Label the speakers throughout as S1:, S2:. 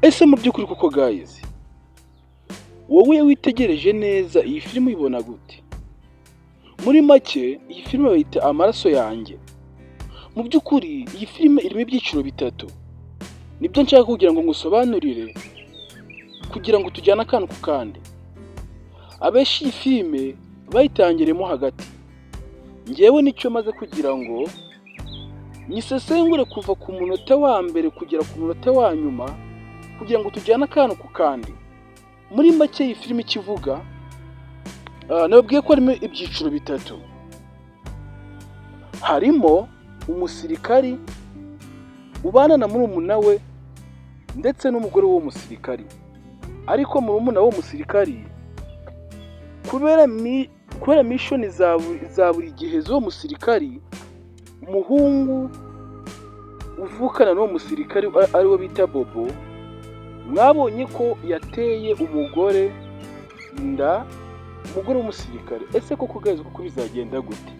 S1: Ese mu by'ukuri koko guys, wowe witegereje neza iyi filime uyibona gute? Muri make iyi filime bayita amaraso yanjye. Mu by'ukuri iyi filime irimo ibyiciro bitatu, nibyo nshaka kugira ngo ngusobanurire kugira ngo tujyane akantu ku kandi. Abenshi iyi filime bayitangiremo hagati, njyewe nicyo maze kugira ngo nyisesengure kuva ku munota wa mbere kugera ku munota wa nyuma kugira ngo tujyane akantu ku kandi. Muri make iyi filime ikivuga, nababwiye ko harimo ibyiciro bitatu. Harimo umusirikari ubana na murumuna we ndetse n'umugore w'uwo musirikari, ariko murumuna w'uwo musirikari kubera mission za buri gihe z'uwo musirikari, umuhungu uvukana n'uwo musirikari ariwe bita Bobo, mwabonye ko yateye umugore inda, umugore w'umusirikare. Ese koko guys, kuko bizagenda gute?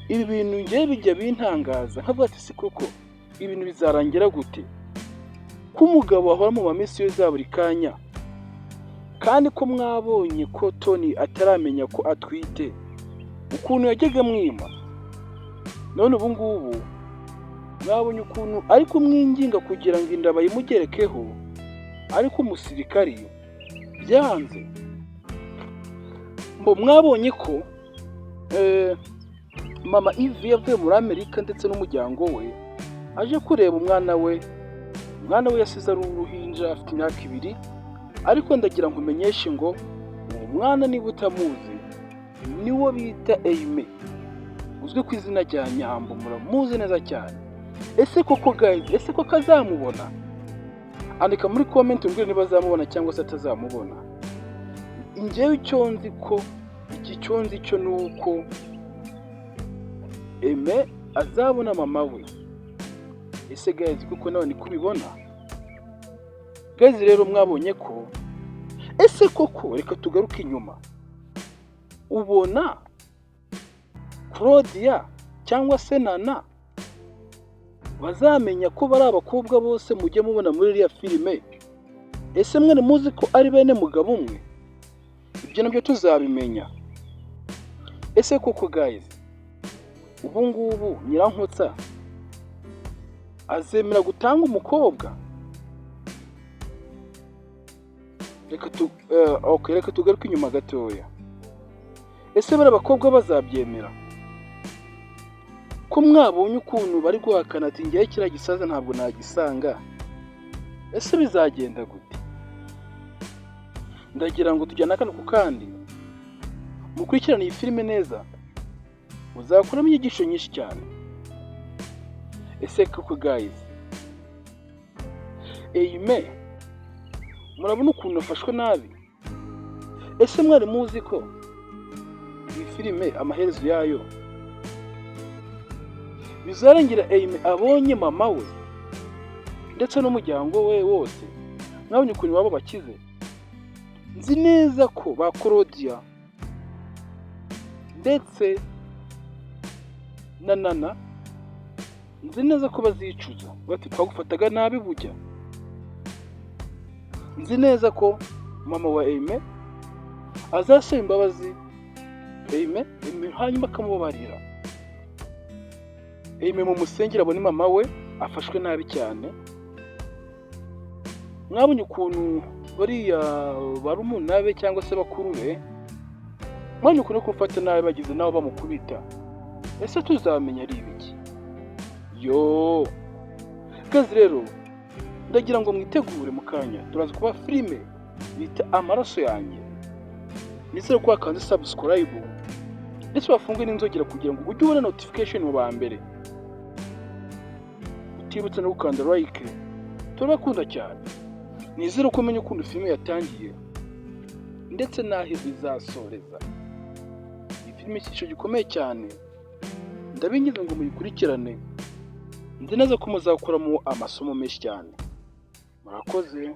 S1: Ibi bintu ngiye bijya bintangaza nkavuga ati si koko ibintu bizarangira gute, ko umugabo ahora mu mamisiyo za buri kanya, kandi ko mwabonye ko Tony ataramenya ko atwite, ukuntu yajyaga mwima, none ubu ngubu mwabonye ukuntu ari kumwinginga kugira ngo inda bayimugerekeho, ariko umusirikari byanze. Mwabonye ko mama Ivy yavuye muri Amerika ndetse n'umuryango we aje kureba umwana we yasize ari uruhinja afite imyaka 2, ariko ndagira ngo umenyeshe ngo uwo mwana niba utamuzi niwo bita Aime, uzwi ku izina rya Nyambo, muramuzi neza cyane. Ese koko guys, ese koko azamubona? Andika muri comment umbwire niba azamubona cyangwa se atazamubona. Njyewe icyo nzi cyo nuko Aime azabona mama we. Ese guys, kuko nawe ni kubibona? Guys rero mwabonye ko, ese koko reka tugaruke inyuma, ubona Claudia cyangwa se Nana bazamenya ko bari abakobwa bose mujye mubona muri iriya filime? Ese mwe muzi ko ari bene mugabo umwe? Ibyo nabyo tuzabimenya. Ese koko guys, ubu ngubu Nyirankotsa azemera gutanga umukobwa? Reka tugaruke inyuma gatoya. Ese bari abakobwa bazabyemera? Ko mwabonye ukuntu bari guhakana ati ngiye kiriya gisaza ntabwo nagisanga, ese bizagenda gute? Ndagira ngo tujyane akantu ku kandi, mukurikirane iyi filime neza, muzakuramo inyigisho nyinshi cyane. Ese koko guys, Aime murabona ukuntu afashwe nabi? Ese mwari muzi ko iyi filime amaherezo yayo bizarangira Aime abonye mama we ndetse n'umuryango we wose? Mwabonye ukuntu baba bakize? Nzi neza ko ba Claudia ndetse na Nana, nzi neza ko bazicuza bati twagufataga nabi bujya. Nzi neza ko mama wa Aime azasaba imbabazi Aime hanyuma akamubabarira. Aime mu musengera abone mama we afashwe nabi cyane. Mwabonye ukuntu bariya barumuna be cyangwa se bakuru be, mwabonye ukuntu kumufata nabi bagize nabo bamukubita. Ese tuzamenya ari ibiki? Kazi rero ndagira ngo mwitegure mu kanya, turaza kuba filime bita amaraso yanjye. Nizere ko wakanze subscribe ndetse wafungue n'inzogera kugira ngo ujye ubona notification mu ba mbere. Utibutse no gukanda like, turabakunda cyane. Nizere ko umenye ukuntu filime yatangiye ndetse naho izasoreza. Iyi filime icyiciro gikomeye cyane, ndabingize ngo muyikurikirane. Nzi neza ko muzakuramo amasomo menshi cyane. Murakoze.